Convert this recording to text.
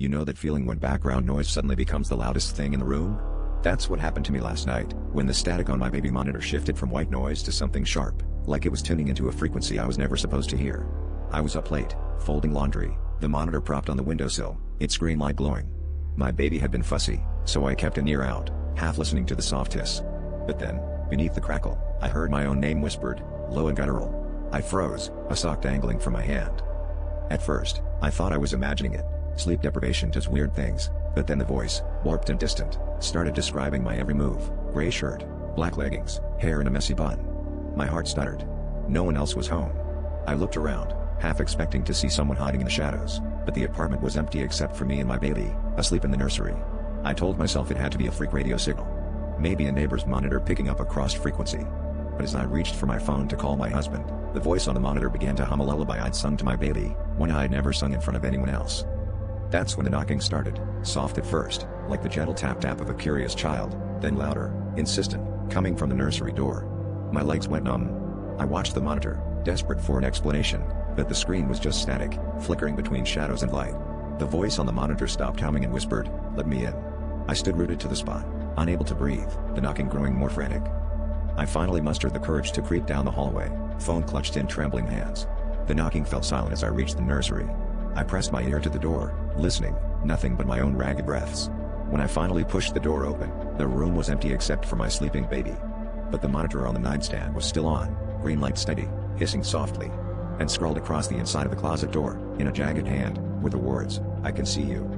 You know that feeling when background noise suddenly becomes the loudest thing in the room? That's what happened to me last night, when the static on my baby monitor shifted from white noise to something sharp, like it was tuning into a frequency I was never supposed to hear. I was up late, folding laundry, the monitor propped on the windowsill, its screen light glowing. My baby had been fussy, so I kept an ear out, half listening to the soft hiss. But then, beneath the crackle, I heard my own name whispered, low and guttural. I froze, a sock dangling from my hand. At first, I thought I was imagining it. Sleep deprivation does weird things, but then the voice, warped and distant, started describing my every move: gray shirt, black leggings, hair in a messy bun. My heart stuttered. No one else was home. I looked around, half expecting to see someone hiding in the shadows, but the apartment was empty except for me and my baby, asleep in the nursery. I told myself it had to be a freak radio signal. Maybe a neighbor's monitor picking up a crossed frequency. But as I reached for my phone to call my husband, the voice on the monitor began to hum a lullaby I'd sung to my baby, one I'd never sung in front of anyone else. That's when the knocking started, soft at first, like the gentle tap-tap of a curious child, then louder, insistent, coming from the nursery door. My legs went numb. I watched the monitor, desperate for an explanation, but the screen was just static, flickering between shadows and light. The voice on the monitor stopped humming and whispered, "Let me in." I stood rooted to the spot, unable to breathe, the knocking growing more frantic. I finally mustered the courage to creep down the hallway, phone clutched in trembling hands. The knocking fell silent as I reached the nursery. I pressed my ear to the door, listening, nothing but my own ragged breaths. When I finally pushed the door open, the room was empty except for my sleeping baby. But the monitor on the nightstand was still on, green light steady, hissing softly. And scrawled across the inside of the closet door, in a jagged hand, were the words, "I can see you."